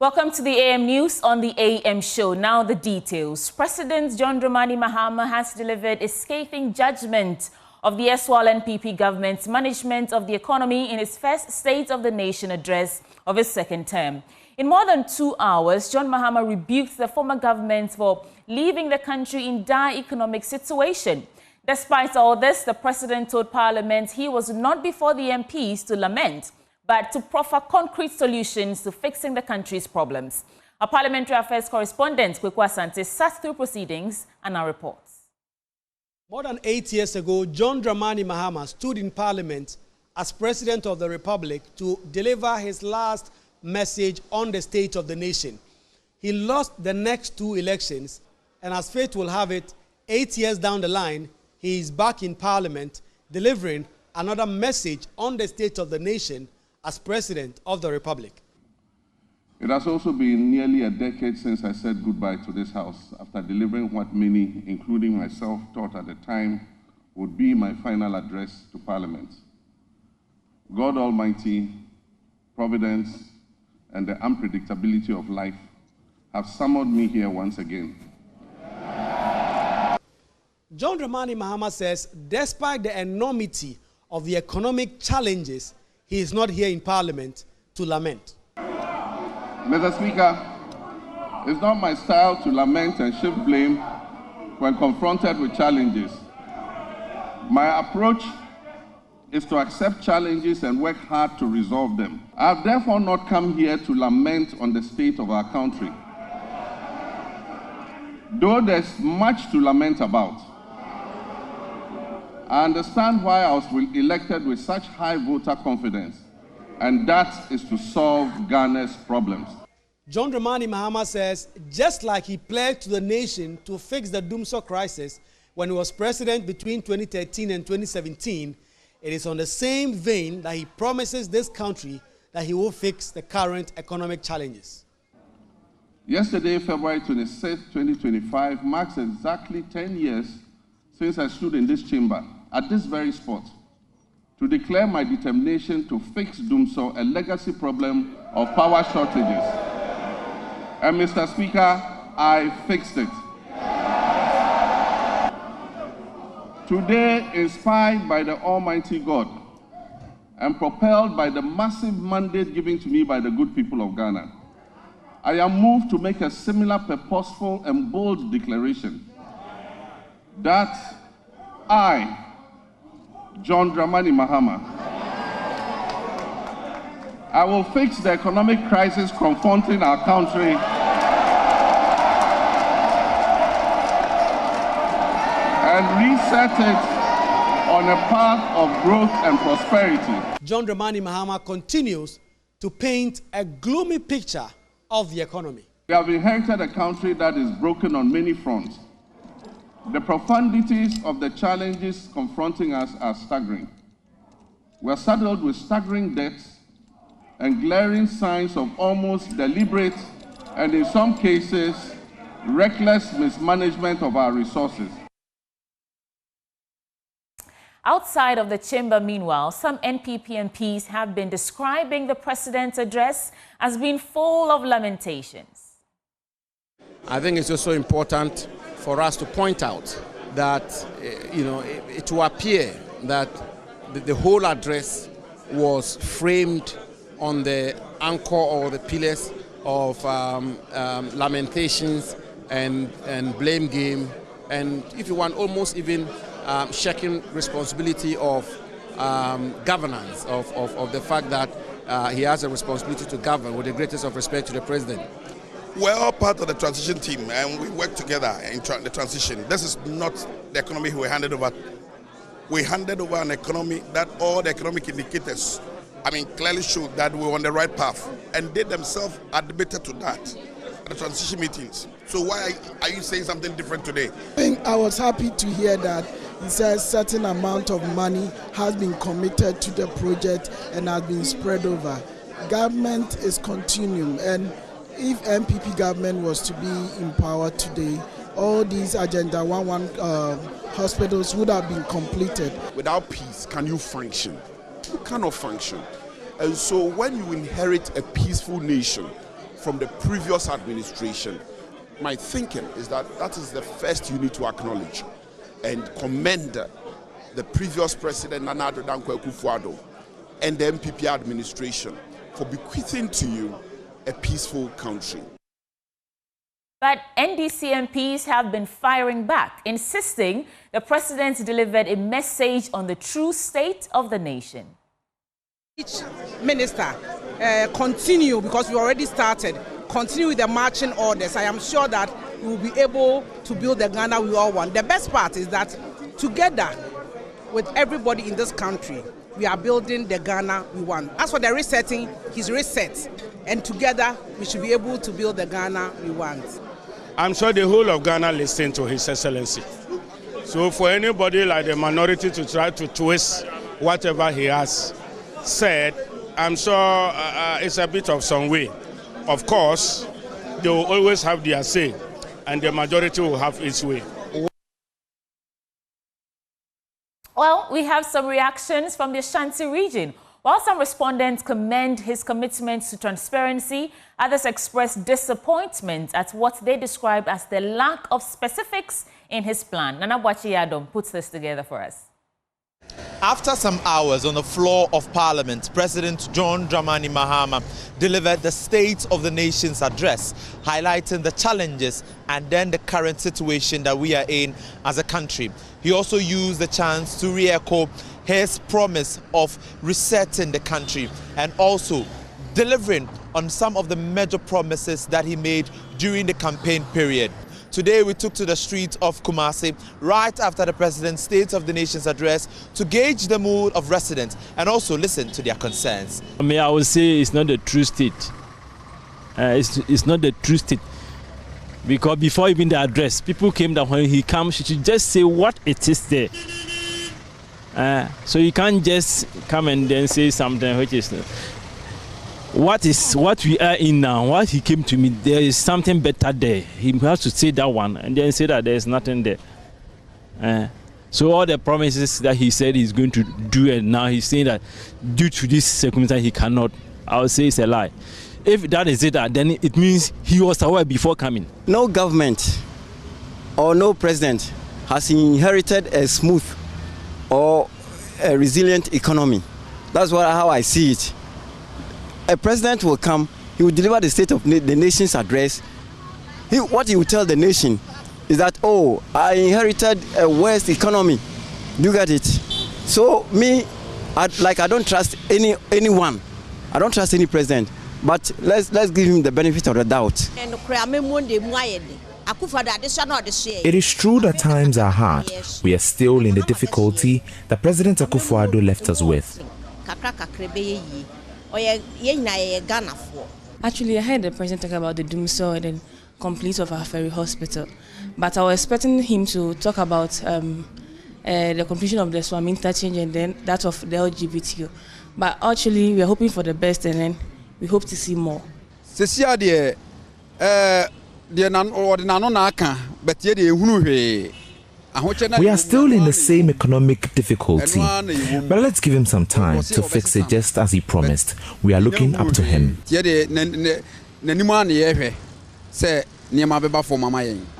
Welcome to the AM News on the AM Show. Now the details. President John Dramani Mahama has delivered a scathing judgment of the NPP government's management of the economy in his first State of the Nation address of his second term. In more than 2 hours, John Mahama rebuked the former government for leaving the country in dire economic situation. Despite all this, the president told Parliament he was not before the MPs to lament, but to proffer concrete solutions to fixing the country's problems. Our Parliamentary Affairs correspondent, Kweku Asante, sat through proceedings and our reports. More than 8 years ago, John Dramani Mahama stood in Parliament as President of the Republic to deliver his last message on the state of the nation. He lost the next 2 elections, and as fate will have it, 8 years down the line, he is back in Parliament delivering another message on the state of the nation as President of the Republic. It has also been nearly a decade since I said goodbye to this House after delivering what many, including myself, thought at the time would be my final address to Parliament. God Almighty, Providence, and the unpredictability of life have summoned me here once again. John Dramani Mahama says, despite the enormity of the economic challenges, he is not here in Parliament to lament. Mr. Speaker, it's not my style to lament and shift blame when confronted with challenges. My approach is to accept challenges and work hard to resolve them. I have therefore not come here to lament on the state of our country, though there's much to lament about. I understand why I was elected with such high voter confidence, and that is to solve Ghana's problems. John Dramani Mahama says, just like he pledged to the nation to fix the doomsday crisis when he was president between 2013 and 2017, it is on the same vein that he promises this country that he will fix the current economic challenges. Yesterday, February 26, 2025, marks exactly 10 years since I stood in this chamber at this very spot to declare my determination to fix doomsday, a legacy problem of power shortages. And Mr. Speaker, I fixed it. Today, inspired by the Almighty God and propelled by the massive mandate given to me by the good people of Ghana, I am moved to make a similar purposeful and bold declaration that I, John Dramani Mahama, I will fix the economic crisis confronting our country and reset it on a path of growth and prosperity. John Dramani Mahama continues to paint a gloomy picture of the economy. We have inherited a country that is broken on many fronts. The profundities of the challenges confronting us are staggering. We are saddled with staggering debts and glaring signs of almost deliberate and, in some cases, reckless mismanagement of our resources. Outside of the chamber, meanwhile, some NPP MPs have been describing the president's address as being full of lamentations. I think it's also important for us to point out that, it will appear that the whole address was framed on the anchor or the pillars of lamentations and blame game, and if you want, almost even shaking responsibility of governance, of the fact that he has a responsibility to govern with the greatest of respect to the president. We're all part of the transition team and we work together in the transition. This is not the economy we handed over. We handed over an economy that all the economic indicators, clearly showed that we were on the right path. And they themselves admitted to that at the transition meetings. So why are you saying something different today? I was happy to hear that he says a certain amount of money has been committed to the project and has been spread over. Government is continuing, and if MPP government was to be in power today, all these Agenda 11 hospitals would have been completed. Without peace, can you function? You cannot function. And so when you inherit a peaceful nation, from the previous administration. My thinking is that that is the first you need to acknowledge and commend the previous president, Nana Addo Dankwa Akufo-Addo, and the MPP administration for bequeathing to you a peaceful country. But NDC MPs have been firing back, insisting the president delivered a message on the true state of the nation. Each minister continue, because we already started, continue with the marching orders. I am sure that we will be able to build the Ghana we all want. The best part is that together with everybody in this country, we are building the Ghana we want. As for the resetting, he's reset. And together, we should be able to build the Ghana we want. I'm sure the whole of Ghana listened to His Excellency. So for anybody like the minority to try to twist whatever he has said, I'm sure it's a bit of some way. Of course, they will always have their say, and the majority will have its way. Well, we have some reactions from the Ashanti region. While some respondents commend his commitment to transparency, others express disappointment at what they describe as the lack of specifics in his plan. Nana Boakye-Adom puts this together for us. After some hours on the floor of Parliament, President John Dramani Mahama delivered the State of the Nation's address, highlighting the challenges and then the current situation that we are in as a country. He also used the chance to re-echo his promise of resetting the country and also delivering on some of the major promises that he made during the campaign period. Today we took to the streets of Kumasi right after the President's State of the Nation's address to gauge the mood of residents and also listen to their concerns. I would say it's not the true state. It's not the true state. Because before even the address, people came that when he comes, he should just say what it is there. So you can't just come and then say something which is what we are in now. What he came to me, there is something better there. He has to say that one and then say that there is nothing there. So all the promises that he said he's going to do, and now he's saying that due to this circumstance he cannot. I would say it's a lie. If that is it, then it means he was aware before coming. No government or no president has inherited a smooth or a resilient economy. That's how I see it. A president will come, he will deliver the State of the Nation's address. What he will tell the nation is that, oh, I inherited a worse economy. Do you get it? So me, I don't trust anyone. I don't trust any president. But let's give him the benefit of the doubt. It is true that times are hard. We are still in the difficulty that President Akufo-Addo left us with. Actually, I heard the president talk about the doomsday and complete of our ferry hospital. But I was expecting him to talk about the completion of the Swam interchange and then that of the LGBTQ. But actually, we are hoping for the best and then we hope to see more. We are still in the same economic difficulty, but let's give him some time to fix it just as he promised. We are looking up to him.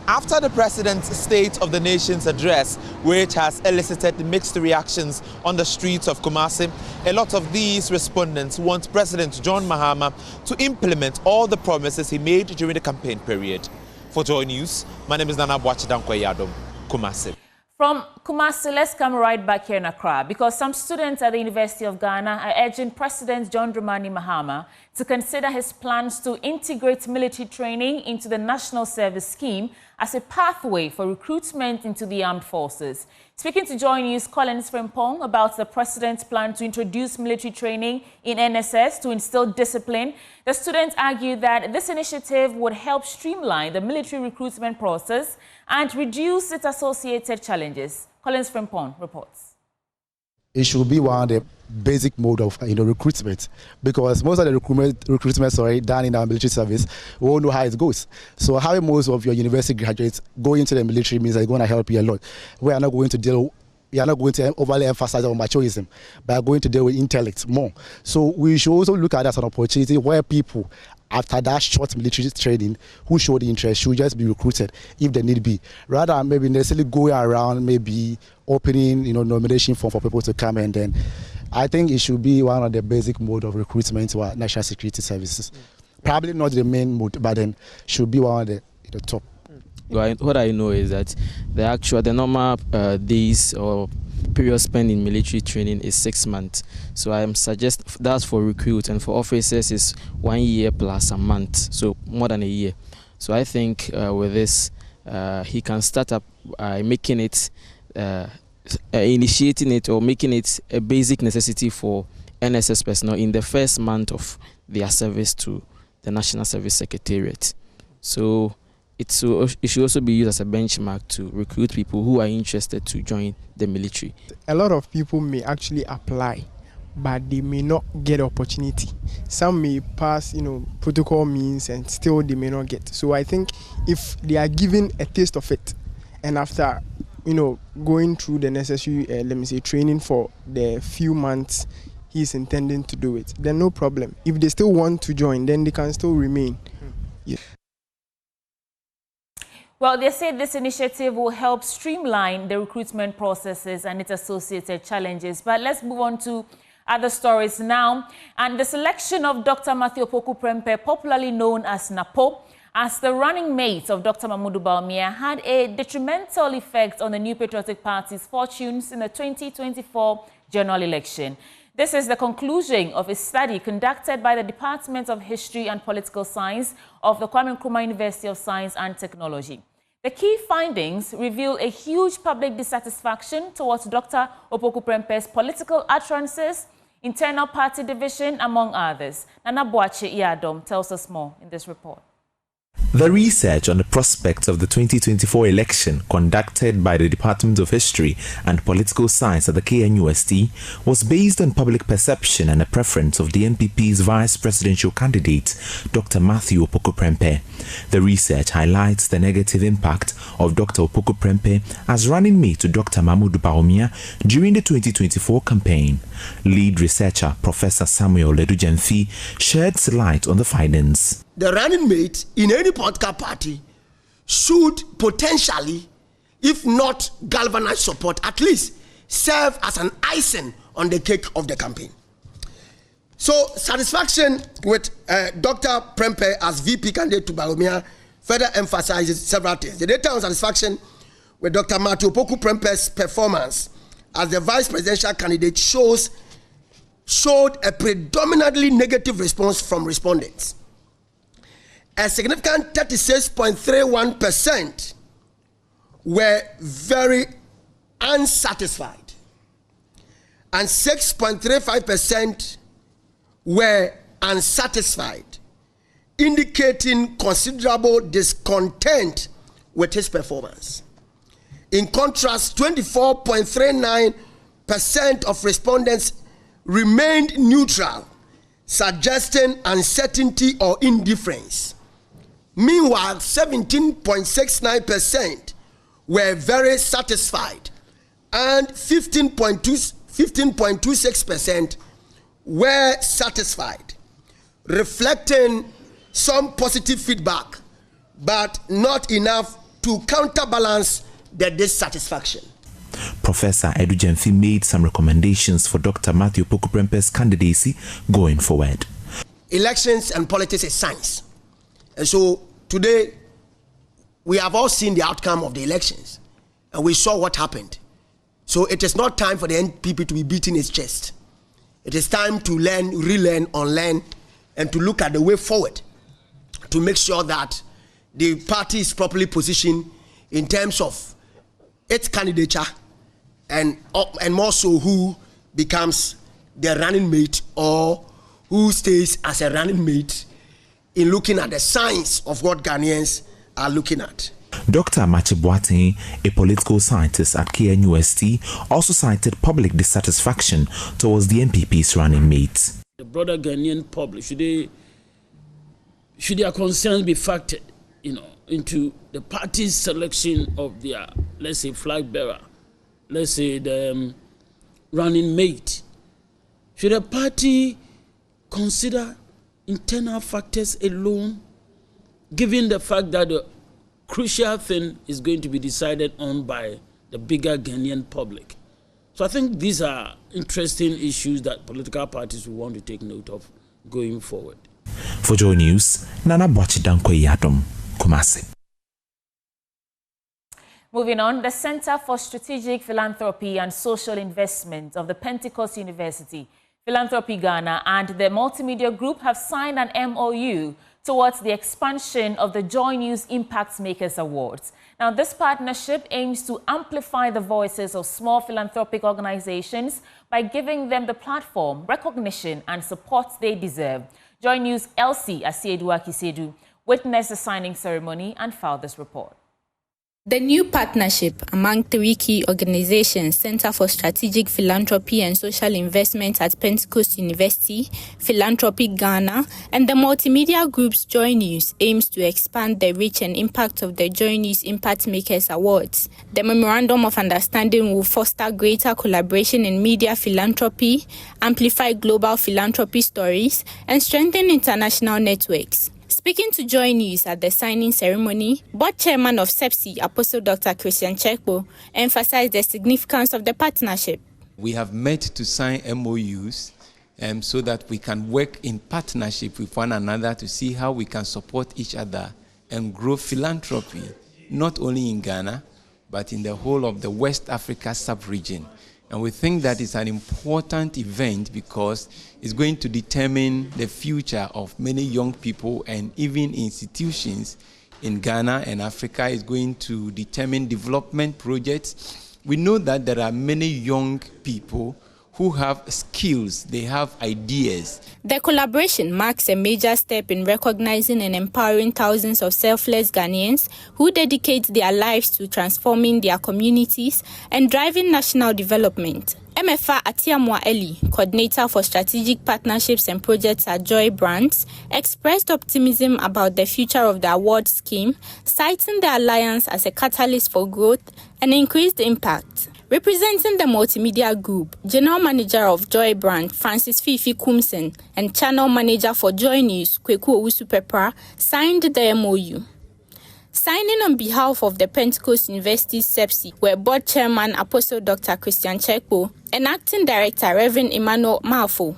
After the President's State of the Nation's address, which has elicited mixed reactions on the streets of Kumasi, a lot of these respondents want President John Mahama to implement all the promises he made during the campaign period. For Joy News, my name is Nana Boakye-Adom, Kumasi. From Kumasi, let's come right back here in Accra, because some students at the University of Ghana are urging President John Dramani Mahama to consider his plans to integrate military training into the National Service Scheme as a pathway for recruitment into the armed forces. Speaking to Joy News, Collins Frimpong about the president's plan to introduce military training in NSS to instill discipline, the students argue that this initiative would help streamline the military recruitment process and reduce its associated challenges. Collins Frimpong reports. It should be one of the basic mode of recruitment, because most of the recruitment are done in our military service. We all know how it goes. So having most of your university graduates go into the military means it's going to help you a lot. We are not going to overly emphasize on machoism, but are going to deal with intellect more. So we should also look at that as an opportunity where people after that short military training, who showed interest should just be recruited if they need be, rather than maybe necessarily going around maybe opening nomination form for people to come. And then I think it should be one of the basic mode of recruitment to our national security services. Probably not the main mode, but then should be one of the top. What I know is that the normal days or period spent in military training is 6 months. So I am suggest that's for recruits, and for officers is 1 year plus a month, so more than a year. So I think with this, he can start up making it, initiating it or making it a basic necessity for NSS personnel in the first month of their service to the National Service Secretariat. So it should also be used as a benchmark to recruit people who are interested to join the military. A lot of people may actually apply, but they may not get opportunity. Some may pass, protocol means, and still they may not get. So I think if they are given a taste of it, and after, going through the necessary, training for the few months he's intending to do it, then no problem. If they still want to join, then they can still remain. Yeah. Well, they say this initiative will help streamline the recruitment processes and its associated challenges. But let's move on to other stories now. And the selection of Dr. Matthew Opoku Prempeh, popularly known as Napo, as the running mate of Dr. Mahmoud Bawumia had a detrimental effect on the New Patriotic Party's fortunes in the 2024 general election. This is the conclusion of a study conducted by the Department of History and Political Science of the Kwame Nkrumah University of Science and Technology. The key findings reveal a huge public dissatisfaction towards Dr. Opoku Prempeh's political utterances, internal party division, among others. Nana Boache Iadom tells us more in this report. The research on the prospects of the 2024 election conducted by the Department of History and Political Science at the KNUST was based on public perception and the preference of the NPP's vice presidential candidate, Dr. Matthew Opoku Prempeh. The research highlights the negative impact of Dr. Opoku Prempeh as running mate to Dr. Mahmoud Bawumia during the 2024 campaign. Lead researcher Professor Samuel Ledu-Jemfi sheds light on the findings. The running mate in any political party should potentially, if not galvanize support, at least serve as an icing on the cake of the campaign. So satisfaction with Dr. Prempeh as VP candidate to Bawumia further emphasizes several things. The data on satisfaction with Dr. Matthew Opoku Prempeh's performance as the vice presidential candidate showed a predominantly negative response from respondents. A significant 36.31% were very unsatisfied, and 6.35% were unsatisfied, indicating considerable discontent with his performance. In contrast, 24.39% of respondents remained neutral, suggesting uncertainty or indifference. Meanwhile, 17.69% were very satisfied, and 15.26% were satisfied, reflecting some positive feedback, but not enough to counterbalance the dissatisfaction. Professor Ledu-Jemfi made some recommendations for Dr. Matthew Opoku Prempeh's candidacy going forward. Elections and politics is science. And so today, we have all seen the outcome of the elections, and we saw what happened. So it is not time for the NPP to be beating its chest. It is time to learn, relearn, unlearn, and to look at the way forward to make sure that the party is properly positioned in terms of its candidature and more so who becomes the running mate or who stays as a running mate in looking at the science of what Ghanaians are looking at. Dr. Amache Boateng, a political scientist at KNUST, also cited public dissatisfaction towards the NPP's running mate. The broader Ghanaian public, should their concerns be factored, into the party's selection of their, let's say, flag bearer, let's say the running mate? Should a party consider internal factors alone, given the fact that the crucial thing is going to be decided on by the bigger Ghanaian public. So I think these are interesting issues that political parties will want to take note of going forward. For Joy News, Nana Bochidanko Yadom, Kumasi. Moving on, the Center for Strategic Philanthropy and Social Investment of the Pentecost University, Philanthropy Ghana, and the Multimedia Group have signed an MOU towards the expansion of the Joy News Impact Makers Awards. Now, this partnership aims to amplify the voices of small philanthropic organizations by giving them the platform, recognition, and support they deserve. Joy News LC Asiedu Akisedu witnessed the signing ceremony and filed this report. The new partnership among three key organizations, Center for Strategic Philanthropy and Social Investment at Pentecost University, Philanthropy Ghana, and the Multimedia Group's Joy News, aims to expand the reach and impact of the Joy News Impact Makers Awards. The Memorandum of Understanding will foster greater collaboration in media philanthropy, amplify global philanthropy stories, and strengthen international networks. Speaking to Joy News at the signing ceremony, Board Chairman of SEPSI, Apostle Dr. Christian Chekpo, emphasized the significance of the partnership. We have met to sign MOUs so that we can work in partnership with one another to see how we can support each other and grow philanthropy, not only in Ghana, but in the whole of the West Africa sub-region. And we think that it's an important event because it's going to determine the future of many young people and even institutions in Ghana and Africa. Is going to determine development projects. We know that there are many young people who have skills, they have ideas. The collaboration marks a major step in recognizing and empowering thousands of selfless Ghanaians who dedicate their lives to transforming their communities and driving national development. MFA Atiamwa Eli, Coordinator for Strategic Partnerships and Projects at Joy Brands, expressed optimism about the future of the award scheme, citing the alliance as a catalyst for growth and increased impact. Representing the Multimedia Group, General Manager of Joy Brand, Francis Fifi Kumsen, and Channel Manager for Joy News, Kweku Owusu-Pepra, signed the MOU. Signing on behalf of the Pentecost University SEPSI were Board Chairman Apostle Dr. Christian Chekpo and Acting Director Reverend Emmanuel Mafo.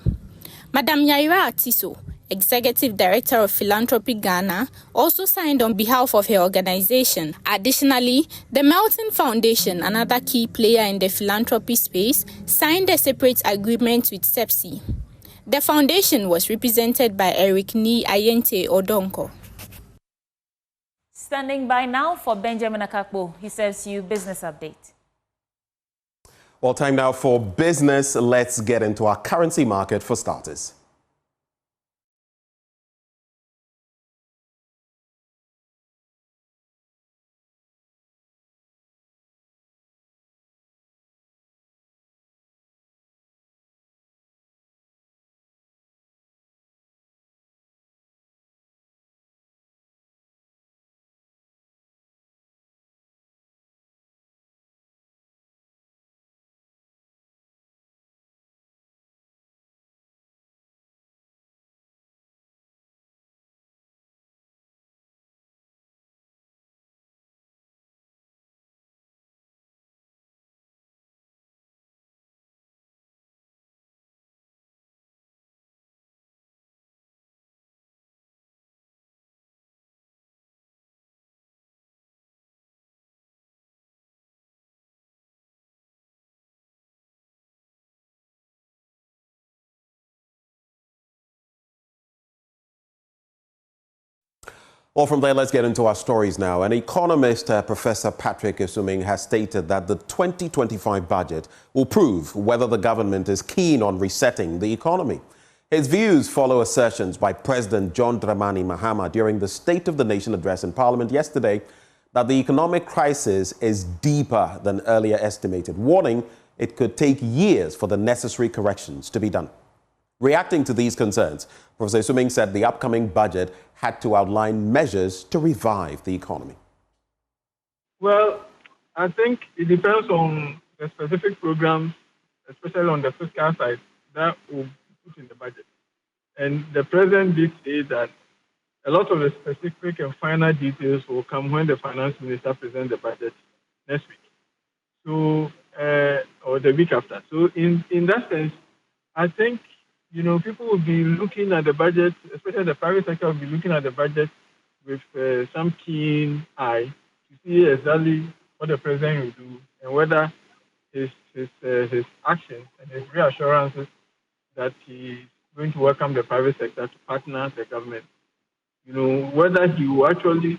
Madam Yaira Atiso, Executive Director of Philanthropy Ghana, also signed on behalf of her organization. Additionally, the Melton Foundation, another key player in the philanthropy space, signed a separate agreement with SEPSI. The foundation was represented by Eric Ni Ayente Odonko. Standing by now for Benjamin Akakbo. He serves you Business Update. Well, time now for business. Let's get into our currency market for starters. Well, from there, let's get into our stories now. An economist, Professor Patrick Esuming, has stated that the 2025 budget will prove whether the government is keen on resetting the economy. His views follow assertions by President John Dramani Mahama during the State of the Nation address in Parliament yesterday that the economic crisis is deeper than earlier estimated, warning it could take years for the necessary corrections to be done. Reacting to these concerns, Professor Esuming said the upcoming budget had to outline measures to revive the economy. Well, I think it depends on the specific programs, especially on the fiscal side, that will be put in the budget. And the president did say that a lot of the specific and final details will come when the finance minister presents the budget next week. So, or the week after. So in that sense, I think, people will be looking at the budget, especially the private sector will be looking at the budget with some keen eye to see exactly what the president will do and whether his actions and his reassurances that he's going to welcome the private sector to partner the government, whether he will actually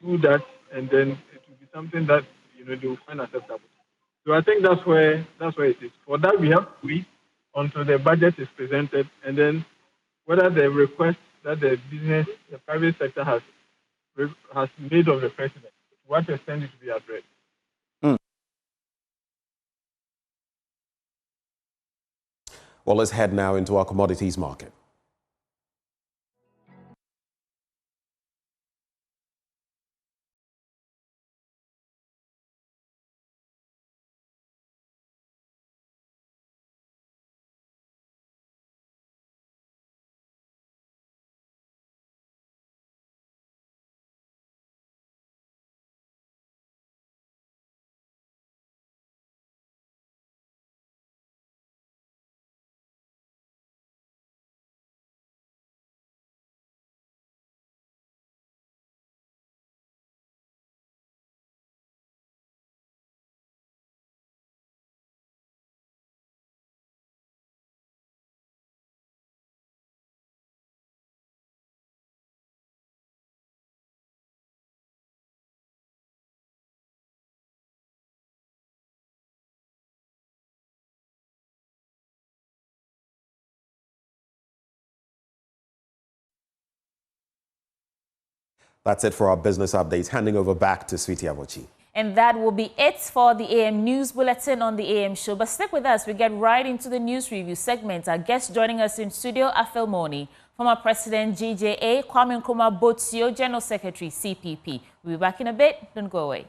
do that, and then it will be something that they will find acceptable. So I think that's where it is. For that, we have to wait until the budget is presented, and then whether the request that the private sector has made of the president, to what extent it will be addressed. Well, let's head now into our commodities market. That's it for our business updates. Handing over back to Sweetie Abochi. And that will be it for the AM News Bulletin on the AM Show. But stick with us. We get right into the news review segment. Our guest joining us in studio, Afel Moni, former President GJA, Kwame Nkrumah Botsio, General Secretary CPP. We'll be back in a bit. Don't go away.